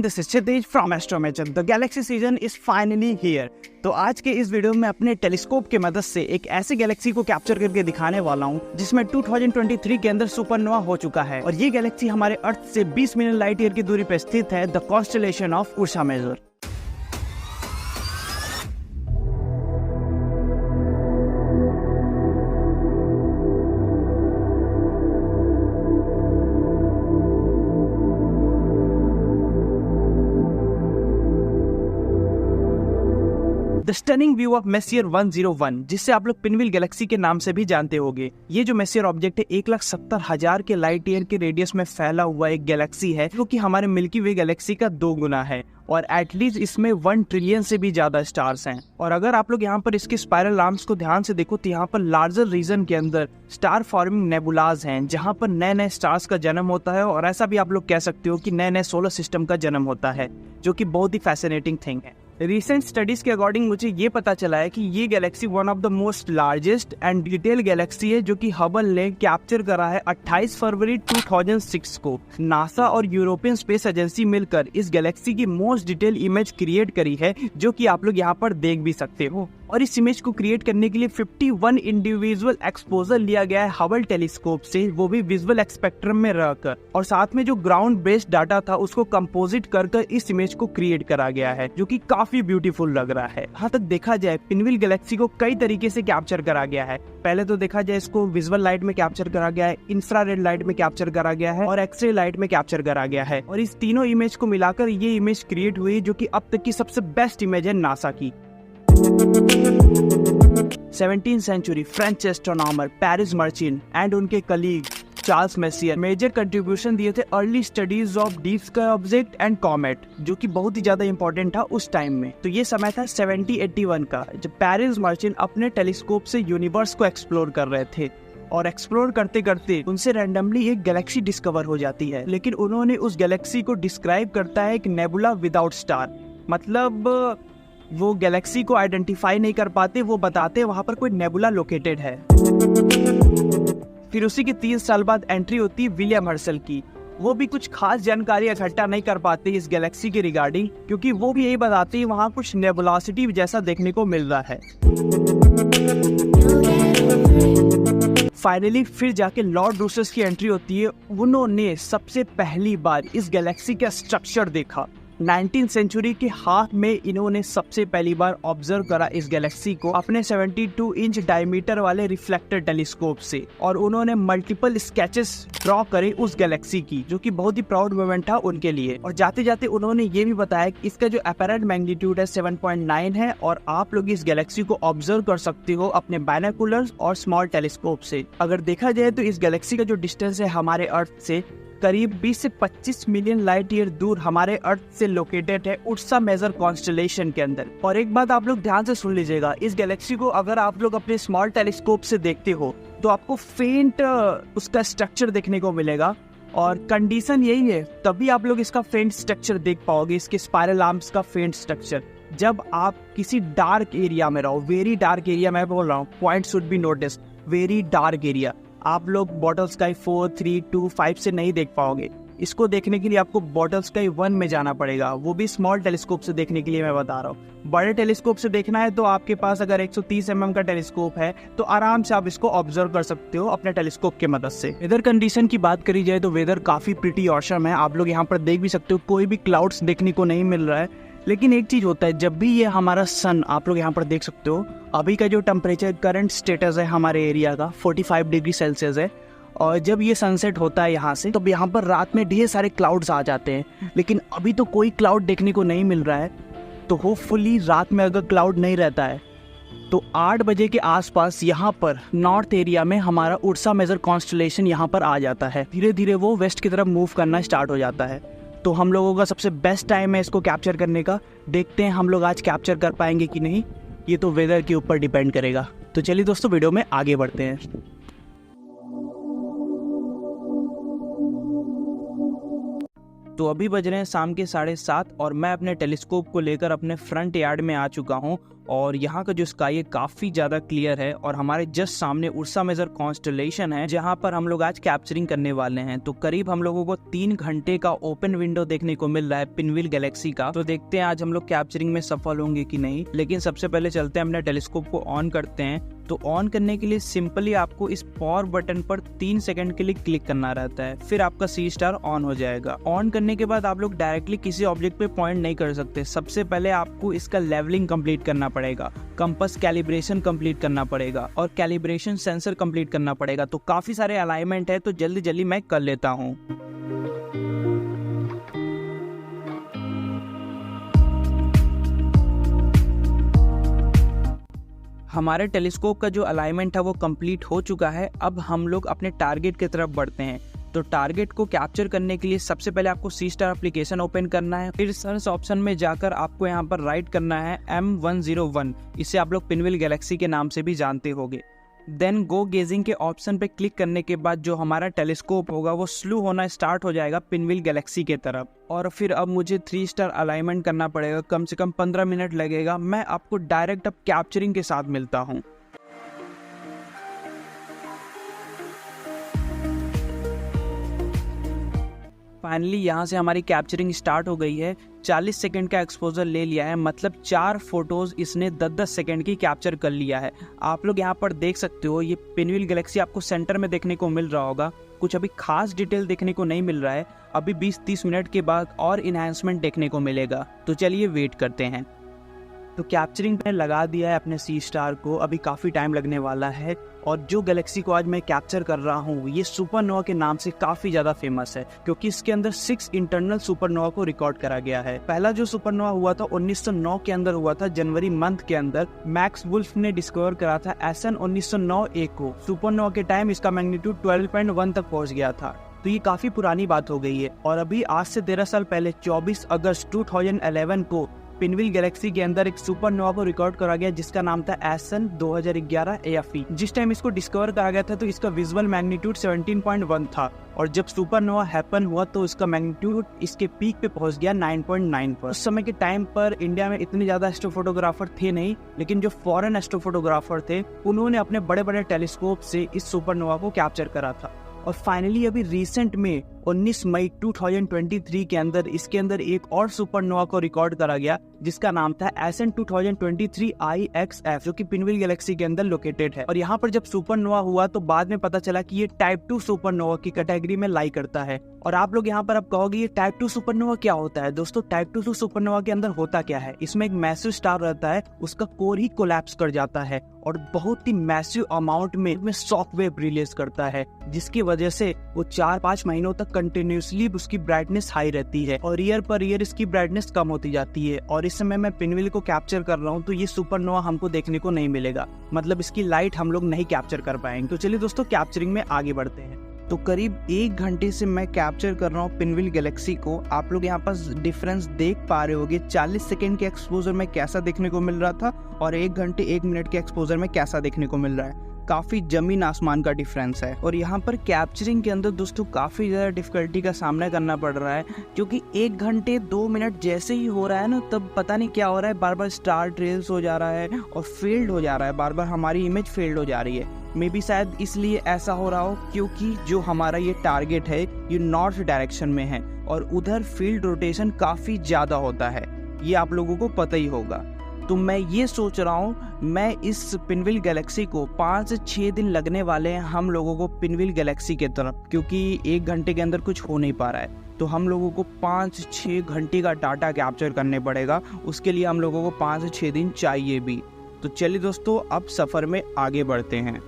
everyone, this is Chitij from Astrometer. The galaxy season is finally here. तो आज के इस वीडियो में अपने टेलीस्कोप की मदद से एक ऐसी गैलेक्सी को कैप्चर करके दिखाने वाला हूँ जिसमें 2023 के अंदर सुपरनोवा हो चुका है और ये गैलेक्सी हमारे अर्थ से 20 मिलियन लाइट ईयर की दूरी पर स्थित है, the constellation of Ursa Major. The stunning view of Messier 101, जिससे आप लोग पिनव्हील गैलेक्सी के नाम से भी जानते होंगे। ये जो मेसियर ऑब्जेक्ट है 1,70,000 के लाइट ईयर के रेडियस में फैला हुआ एक गैलेक्सी है जो कि हमारे मिल्की वे गैलेक्सी का 2 गुना है और एटलीस्ट इसमें 1 ट्रिलियन से भी ज्यादा स्टार्स हैं। और अगर आप लोग यहाँ पर इसके स्पाइरल आर्म्स को ध्यान से देखो तो यहाँ पर लार्जर रीजन के अंदर स्टार फॉर्मिंग नेबुलाज हैं जहाँ पर नए नए स्टार्स का जन्म होता है और ऐसा भी आप लोग कह सकते हो कि नए नए सोलर सिस्टम का जन्म होता है, जो कि बहुत ही फैसिनेटिंग थिंग है। रिसेंट स्टडीज के अकॉर्डिंग मुझे ये पता चला है कि ये Galaxy one of the most largest and detail Galaxy है जो कि हबल ने कैप्चर करा है 28 फरवरी 2006 को। नासा और यूरोपियन स्पेस एजेंसी मिलकर इस गैलेक्सी की मोस्ट डिटेल इमेज क्रिएट करी है, जो कि आप लोग यहाँ पर देख भी सकते हो। और इस इमेज को क्रिएट करने के लिए 51 इंडिविजुअल एक्सपोजर लिया गया है हबल टेलीस्कोप से, वो भी विजुअल स्पेक्ट्रम में रहकर, और साथ में जो ग्राउंड बेस्ड डाटा था उसको कंपोजिट कर इस इमेज को क्रिएट करा गया है, जो कि काफी ब्यूटीफुल लग रहा है। यहाँ तक देखा जाए पिनव्हील गैलेक्सी को कई तरीके से कैप्चर करा गया है। पहले तो देखा जाए इसको विजुअल लाइट में कैप्चर करा गया है, इंफ्रारेड लाइट में कैप्चर करा गया है और एक्सरे लाइट में कैप्चर करा गया है। और इस तीनों इमेज को मिलाकर ये इमेज क्रिएट हुई जो कि अब तक की सबसे बेस्ट इमेज है नासा की। 17th century French astronomer Pierre Méchain and उनके colleague Charles Messier major contribution दिए थे early studies of deep sky object and comet, जो कि बहुत ही ज्यादा इंपॉर्टेंट था उस टाइम में। तो ये समय था 1781 का, जब पेरिस मर्चिन अपने टेलीस्कोप से यूनिवर्स को एक्सप्लोर कर रहे थे। और एक्सप्लोर करते करते उनसे रैंडमली एक गैलेक्सी डिस्कवर हो जाती है, लेकिन उन्होंने उस गैलेक्सी को डिस्क्राइब करता है एक नेबुला विदाउट स्टार। मतलब वो गैलेक्सी को आइडेंटिफाई नहीं कर पाते, वो बताते वहां पर कोई नेबुला लोकेटेड है। फिर उसी के 3 साल बाद एंट्री होती है विलियम हर्शल की। वो भी कुछ खास जानकारी इकट्ठा नहीं कर पाते इस गैलेक्सी के रिगार्डिंग, क्योंकि वो भी यही बताते हैं वहां कुछ नेबुलासिटी जैसा देखने को मिल रहा है। फाइनली फिर जाके लॉर्ड रूसस की एंट्री होती है। उन्होंने सबसे पहली बार इस गैलेक्सी का स्ट्रक्चर देखा। 19th सेंचुरी के हाफ में इन्होंने सबसे पहली बार ऑब्जर्व करा इस गैलेक्सी को अपने 72 इंच डायमीटर वाले रिफ्लेक्टर टेलीस्कोप से, और उन्होंने मल्टीपल स्केचेस ड्रॉ करे उस गैलेक्सी की, जो कि बहुत ही प्राउड मोमेंट था उनके लिए। और जाते जाते उन्होंने ये भी बताया कि इसका जो अपैरेंट मैग्नीट्यूड है 7.9 है और आप लोग इस गैलेक्सी को ऑब्जर्व कर सकते हो अपने बायनोकुलर्स और स्मॉल टेलीस्कोप से। अगर देखा जाए तो इस गैलेक्सी का जो डिस्टेंस है हमारे अर्थ से करीब 20 से 25 मिलियन लाइट ईयर दूर हमारे अर्थ से लोकेटेड है उर्सा मेजर कॉन्स्टेलेशन के अंदर। और एक बात आप लोग ध्यान से सुन लीजिएगा, इस गैलेक्सी को अगर आप लोग अपने स्मॉल टेलीस्कोप से देखते हो तो आपको फेंट उसका स्ट्रक्चर देखने को मिलेगा, और कंडीशन यही है तभी आप लोग इसका फेंट स्ट्रक्चर देख पाओगे, इसके स्पाइरल आर्म्स का फेंट स्ट्रक्चर, जब आप किसी डार्क एरिया में रहो। वेरी डार्क एरिया मैं बोल रहा हूँ, point should be notice, very dark area. आप लोग बॉटल स्काई 4, 3, 2, 5 से नहीं देख पाओगे। इसको देखने के लिए आपको बॉटल स्काई 1 में जाना पड़ेगा, वो भी स्मॉल टेलीस्कोप से देखने के लिए मैं बता रहा हूँ। बड़े टेलीस्कोप से देखना है तो आपके पास अगर 130 mm का टेलीस्कोप है तो आराम से आप इसको ऑब्जर्व कर सकते हो अपने टेलीस्कोप के मदद से। वेदर कंडीशन की बात करी जाए तो वेदर काफी प्रिटी ऑसम है। आप लोग यहाँ पर देख भी सकते हो कोई भी क्लाउड्स देखने को नहीं मिल रहा है। लेकिन एक चीज होता है, जब भी ये हमारा सन, आप लोग यहाँ पर देख सकते हो अभी का जो टेम्परेचर करंट स्टेटस है हमारे एरिया का 45 डिग्री सेल्सियस है, और जब ये सनसेट होता है यहाँ से तो यहाँ पर रात में ढेर सारे क्लाउड्स आ जाते हैं। लेकिन अभी तो कोई क्लाउड देखने को नहीं मिल रहा है, तो होपफुली रात में अगर क्लाउड नहीं रहता है तो 8 बजे के आसपास यहाँ पर नॉर्थ एरिया में हमारा उर्सा मेजर कॉन्स्टेलेशन यहाँ पर आ जाता है। धीरे धीरे वो वेस्ट की तरफ मूव करना स्टार्ट हो जाता है। तो हम लोगों का सबसे बेस्ट टाइम है इसको कैप्चर करने का। देखते हैं हम लोग आज कैप्चर कर पाएंगे कि नहीं, ये तो वेदर के ऊपर डिपेंड करेगा। तो चलिए दोस्तों वीडियो में आगे बढ़ते हैं। तो अभी बज रहे हैं शाम के 7:30 और मैं अपने टेलीस्कोप को लेकर अपने फ्रंट यार्ड में आ चुका हूँ। और यहाँ का जो स्काई है काफ़ी ज़्यादा क्लियर है और हमारे जस्ट सामने उर्सा मेजर कॉन्स्टलेशन है जहाँ पर हम लोग आज कैप्चरिंग करने वाले हैं। तो करीब हम लोगों को 3 घंटे का ओपन विंडो देखने को मिल रहा है पिनव्हील गैलेक्सी का। तो देखते हैं आज हम लोग कैप्चरिंग में सफल होंगे कि नहीं। लेकिन सबसे पहले चलते हैं अपने टेलीस्कोप को ऑन करते हैं। तो ऑन करने के लिए सिंपली आपको इस पावर बटन पर 3 सेकंड के लिए क्लिक करना रहता है, फिर आपका सी स्टार ऑन हो जाएगा। ऑन करने के बाद आप लोग डायरेक्टली किसी ऑब्जेक्ट पे पॉइंट नहीं कर सकते। सबसे पहले आपको इसका लेवलिंग कंप्लीट करना पड़ेगा, कंपास कैलिब्रेशन कंप्लीट करना पड़ेगा और कैलिब्रेशन सेंसर कंप्लीट करना पड़ेगा। तो काफी सारे अलाइनमेंट है, तो जल्दी जल्दी मैं कर लेता हूँ। हमारे टेलीस्कोप का जो अलाइनमेंट है वो कंप्लीट हो चुका है। अब हम लोग अपने टारगेट की तरफ बढ़ते हैं। तो टारगेट को कैप्चर करने के लिए सबसे पहले आपको सी स्टार एप्लीकेशन ओपन करना है, फिर सर्च ऑप्शन में जाकर आपको यहाँ पर राइट करना है M101। इसे आप लोग पिनव्हील गैलेक्सी के नाम से भी जानते होंगे। देन गो गेजिंग के ऑप्शन पे क्लिक करने के बाद जो हमारा टेलीस्कोप होगा वो स्लो होना स्टार्ट हो जाएगा पिनव्हील गैलेक्सी के तरफ। और फिर अब मुझे 3 स्टार अलाइनमेंट करना पड़ेगा, कम से कम 15 मिनट लगेगा। मैं आपको डायरेक्ट अब कैप्चरिंग के साथ मिलता हूँ। फाइनली यहाँ से हमारी कैप्चरिंग स्टार्ट हो गई है। 40 सेकंड का एक्सपोजर ले लिया है, मतलब 4 फोटोज इसने 10-10 सेकंड की कैप्चर कर लिया है। आप लोग यहाँ पर देख सकते हो, ये पिनव्हील गैलेक्सी आपको सेंटर में देखने को मिल रहा होगा। कुछ अभी खास डिटेल देखने को नहीं मिल रहा है, अभी 20-30 मिनट के बाद और इन्हांसमेंट देखने को मिलेगा। तो चलिए वेट करते हैं। तो कैप्चरिंग पे लगा दिया है अपने सी स्टार को, अभी काफ़ी टाइम लगने वाला है। और जो गैलेक्सी को आज मैं कैप्चर कर रहा हूँ ये सुपरनोवा के नाम से काफ़ी ज़्यादा फेमस है, क्योंकि इसके अंदर 6 इंटरनल सुपरनोवा को रिकॉर्ड करा गया है। पहला जो सुपरनोवा हुआ था 1909 के अंदर हुआ था, जनवरी मंथ के अंदर। मैक्स वुल्फ ने डिस्कवर करा था SN 1909A को। सुपरनोवा के टाइम इसका मैग्नीट्यूड 12.1 तक पहुँच गया था। तो ये काफ़ी पुरानी बात हो गई है। और अभी आज से 13 साल पहले 24 अगस्त 2011 को पिनव्हील गैलेक्सी के अंदर एक सुपरनोवा को रिकॉर्ड करा गया जिसका नाम था SN 2011 AFE। जिस टाइम इसको डिस्कवर करा गया था तो इसका विजुअल मैग्नीट्यूड 17.1 था, और जब सुपरनोवा हैपन हुआ तो इसका मैग्नीट्यूड इसके पीक पे पहुंच गया 9.9 पर। उस समय के टाइम पर इंडिया में इतने ज्यादा एस्ट्रोफोटोग्राफर थे नहीं, लेकिन जो फॉरेन एस्ट्रोफोटोग्राफर थे उन्होंने अपने बड़े बड़े टेलीस्कोप से इस सुपरनोवा को कैप्चर करा था। और फाइनली अभी रिसेंट में 19 मई 2023 के अंदर इसके अंदर एक और सुपरनोवा को रिकॉर्ड करा गया जिसका नाम था SN 2023 IXF, जो कि पिनव्हील गैलेक्सी के अंदर लोकेटेड है। और यहाँ पर जब सुपरनोवा हुआ तो बाद में पता चला कि ये टाइप 2 सुपरनोवा की कैटेगरी में लाई करता है। और आप लोग यहाँ पर अब कहोगे ये टाइप 2 सुपरनोवा क्या होता है। दोस्तों, टाइप 2 सुपरनोवा के अंदर होता क्या है, इसमें एक मैसिव स्टार रहता है, उसका कोर ही कोलैप्स कर जाता है और बहुत ही मैसिव अमाउंट में शॉक वेव रिलीज करता है, जिसकी वजह से वो 4-5 महीनों तक कंटिन्यूसली उसकी ब्राइटनेस हाई रहती है और ईयर पर ईयर इसकी ब्राइटनेस कम होती जाती है। और इस समय मैं पिनव्हील को कैप्चर कर रहा हूँ तो ये सुपरनोवा हमको देखने को नहीं मिलेगा, मतलब इसकी लाइट हम लोग नहीं कैप्चर कर पाएंगे। तो चलिए दोस्तों, कैप्चरिंग में आगे बढ़ते हैं। तो करीब 1 घंटे से मैं कैप्चर कर रहा हूँ पिनव्हील गैलेक्सी को। आप लोग यहाँ पर डिफरेंस देख पा रहे होगे, 40 सेकंड के एक्सपोजर में कैसा देखने को मिल रहा था और 1 घंटे 1 मिनट के एक्सपोजर में कैसा देखने को मिल रहा है। काफ़ी जमीन आसमान का डिफरेंस है। और यहाँ पर कैप्चरिंग के अंदर दोस्तों काफ़ी ज़्यादा डिफिकल्टी का सामना करना पड़ रहा है, क्योंकि 1 घंटे 2 मिनट जैसे ही हो रहा है ना, तब पता नहीं क्या हो रहा है, बार बार स्टार ट्रेल्स हो जा रहा है और फेल्ड हो जा रहा है, बार बार हमारी इमेज फेल्ड हो जा रही है। मे बी शायद इसलिए ऐसा हो रहा हो क्योंकि जो हमारा ये टारगेट है ये नॉर्थ डायरेक्शन में है और उधर फील्ड रोटेशन काफ़ी ज़्यादा होता है, ये आप लोगों को पता ही होगा। तो मैं ये सोच रहा हूँ मैं इस पिनव्हील गैलेक्सी को 5 से 6 दिन लगने वाले हैं हम लोगों को पिनव्हील गैलेक्सी के तरफ, क्योंकि 1 घंटे के अंदर कुछ हो नहीं पा रहा है। तो हम लोगों को 5-6 घंटे का डाटा कैप्चर करने पड़ेगा, उसके लिए हम लोगों को 5 से 6 दिन चाहिए भी। तो चलिए दोस्तों, अब सफ़र में आगे बढ़ते हैं।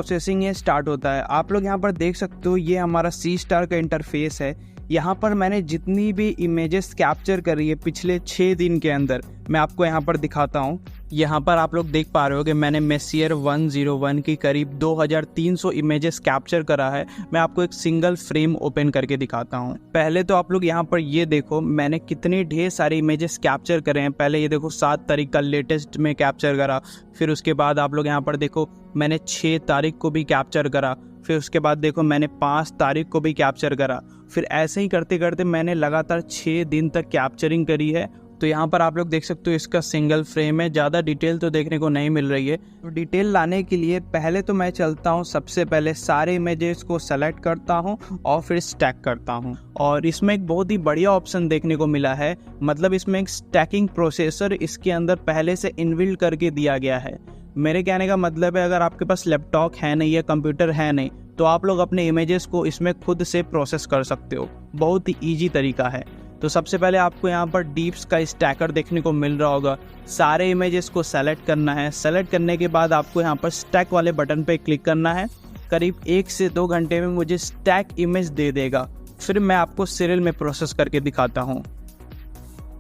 प्रोसेसिंग ये स्टार्ट होता है। आप लोग यहाँ पर देख सकते हो, ये हमारा सी स्टार का इंटरफेस है। यहाँ पर मैंने जितनी भी इमेजेस कैप्चर करी है पिछले 6 दिन के अंदर, मैं आपको यहाँ पर दिखाता हूँ। यहाँ पर आप लोग देख पा रहे हो कि मैंने मेसियर 101 की करीब 2300 इमेजेस कैप्चर करा है। मैं आपको एक सिंगल फ्रेम ओपन करके दिखाता हूँ। पहले तो आप लोग यहाँ पर ये देखो मैंने कितने ढेर सारे इमेजेस कैप्चर करे हैं। पहले ये देखो 7 तारीख का लेटेस्ट में कैप्चर करा, फिर उसके बाद आप लोग यहाँ पर देखो मैंने 6 तारीख को भी कैप्चर करा, फिर उसके बाद देखो मैंने 5 तारीख को भी कैप्चर करा। फिर ऐसे ही करते करते मैंने लगातार 6 दिन तक कैप्चरिंग करी है। तो यहाँ पर आप लोग देख सकते हो इसका सिंगल फ्रेम है, ज़्यादा डिटेल तो देखने को नहीं मिल रही है। तो डिटेल लाने के लिए पहले तो मैं चलता हूँ, सबसे पहले सारे इमेजेस को सेलेक्ट करता हूँ और फिर स्टैक करता हूँ। और इसमें एक बहुत ही बढ़िया ऑप्शन देखने को मिला है, मतलब इसमें एक स्टैकिंग प्रोसेसर इसके अंदर पहले से इनबिल्ट करके दिया गया है। मेरे कहने का मतलब है अगर आपके पास लैपटॉप है नहीं या कंप्यूटर है नहीं तो आप लोग अपने इमेजेस को इसमें खुद से प्रोसेस कर सकते हो। बहुत ही ईजी तरीका है। तो सबसे पहले आपको यहाँ पर डीप्स का स्टैकर देखने को मिल रहा होगा। सारे इमेजेस को सेलेक्ट करना है। सेलेक्ट करने के बाद आपको यहाँ पर स्टैक वाले बटन पे क्लिक करना है। करीब 1 से 2 घंटे में मुझे स्टैक इमेज दे देगा। फिर मैं आपको सीरियल में प्रोसेस करके दिखाता हूँ।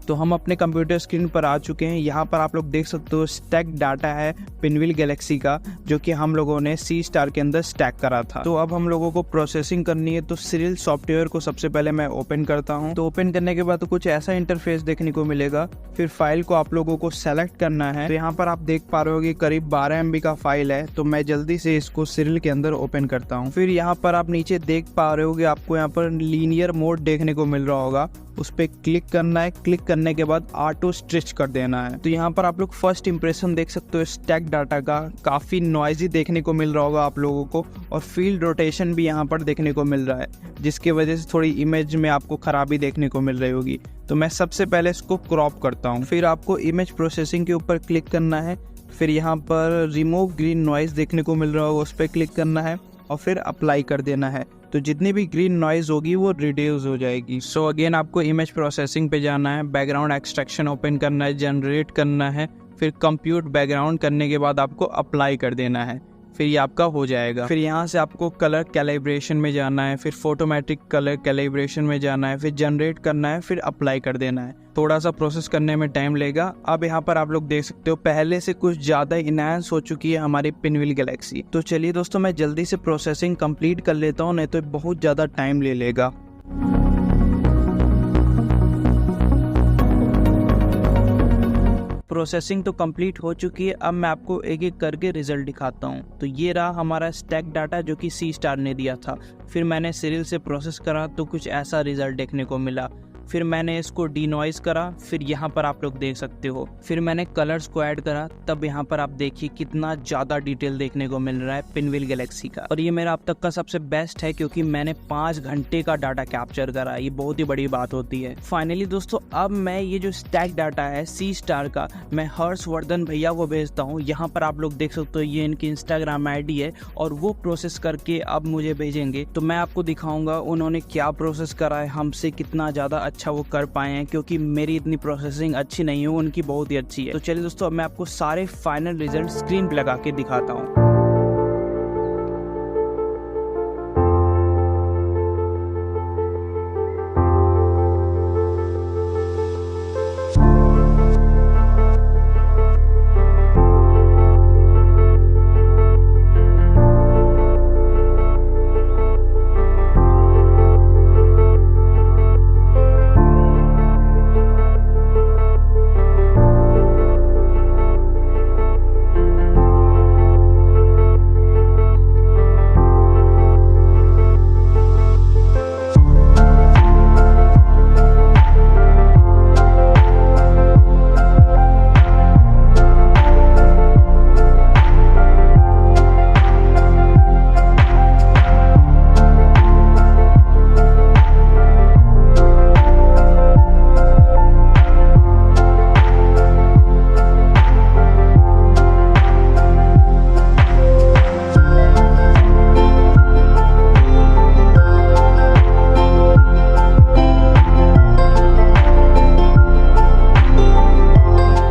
तो हम अपने कंप्यूटर स्क्रीन पर आ चुके हैं। यहाँ पर आप लोग देख सकते हो स्टैक डाटा है पिनव्हील गैलेक्सी का, जो कि हम लोगों ने सी स्टार के अंदर स्टैक करा था। तो अब हम लोगों को प्रोसेसिंग करनी है। तो सीरियल सॉफ्टवेयर को सबसे पहले मैं ओपन करता हूँ। तो ओपन करने के बाद तो कुछ ऐसा इंटरफेस देखने को मिलेगा। फिर फाइल को आप लोगों को सेलेक्ट करना है। तो यहाँ पर आप देख पा रहे हो कि करीब 12 MB का फाइल है। तो मैं जल्दी से इसको सीरियल के अंदर ओपन करता हूँ। फिर यहाँ पर आप नीचे देख पा रहे हो कि आपको यहाँ पर लीनियर मोड देखने को मिल रहा होगा, उस पर क्लिक करना है। क्लिक करने के बाद ऑटो स्ट्रेच कर देना है। तो यहाँ पर आप लोग फर्स्ट इंप्रेशन देख सकते हो स्टैक डाटा का, काफी नॉइजी देखने को मिल रहा होगा आप लोगों को, और फील्ड रोटेशन भी यहाँ पर देखने को मिल रहा है, जिसकी वजह से थोड़ी इमेज में आपको खराबी देखने को मिल रही होगी। तो मैं सबसे पहले इसको क्रॉप करता हूँ। फिर आपको इमेज प्रोसेसिंग के ऊपर क्लिक करना है। फिर यहाँ पर रिमूव ग्रीन नॉइज देखने को मिल रहा होगा, उस पर क्लिक करना है और फिर अप्लाई कर देना है। तो जितनी भी ग्रीन नॉइज होगी वो रिड्यूस हो जाएगी। सो अगेन आपको इमेज प्रोसेसिंग पे जाना है, बैकग्राउंड एक्सट्रैक्शन ओपन करना है, जनरेट करना है, फिर कंप्यूट बैकग्राउंड करने के बाद आपको अप्लाई कर देना है। फिर ये आपका हो जाएगा। फिर यहाँ से आपको कलर कैलिब्रेशन में जाना है, फिर फोटोमेट्रिक कलर कैलिब्रेशन में जाना है, फिर जनरेट करना है, फिर अप्लाई कर देना है। थोड़ा सा प्रोसेस करने में टाइम लेगा। अब यहाँ पर आप लोग देख सकते हो पहले से कुछ ज़्यादा इनहैंस हो चुकी है हमारी पिनव्हील गैलेक्सी। तो चलिए दोस्तों मैं जल्दी से प्रोसेसिंग कंप्लीट कर लेता हूँ, नहीं तो बहुत ज़्यादा टाइम ले लेगा। प्रोसेसिंग तो कंप्लीट हो चुकी है। अब मैं आपको एक एक करके रिजल्ट दिखाता हूँ। तो ये रहा हमारा स्टैक डाटा जो कि सी स्टार ने दिया था। फिर मैंने सीरियल से प्रोसेस करा तो कुछ ऐसा रिजल्ट देखने को मिला। फिर मैंने इसको डीनॉइज करा, फिर यहाँ पर आप लोग देख सकते हो। फिर मैंने कलर्स को ऐड करा, तब यहाँ पर आप देखिए कितना ज़्यादा डिटेल देखने को मिल रहा है पिनव्हील गैलेक्सी का। और ये मेरा अब तक का सबसे बेस्ट है, क्योंकि मैंने 5 घंटे का डाटा कैप्चर करा। ये बहुत ही बड़ी बात होती है। फाइनली दोस्तों अब मैं ये जो स्टैक डाटा है सी स्टार का, मैं हर्षवर्धन भैया को भेजता हूँ। यहाँ पर आप लोग देख सकते हो ये इनकी इंस्टाग्राम ID है, और वो प्रोसेस करके अब मुझे भेजेंगे। तो मैं आपको दिखाऊंगा उन्होंने क्या प्रोसेस करा है, हमसे कितना ज़्यादा अच्छा वो कर पाए हैं, क्योंकि मेरी इतनी प्रोसेसिंग अच्छी नहीं है, उनकी बहुत ही अच्छी है। तो चलिए दोस्तों अब मैं आपको सारे फाइनल रिजल्ट स्क्रीन पे लगा के दिखाता हूँ।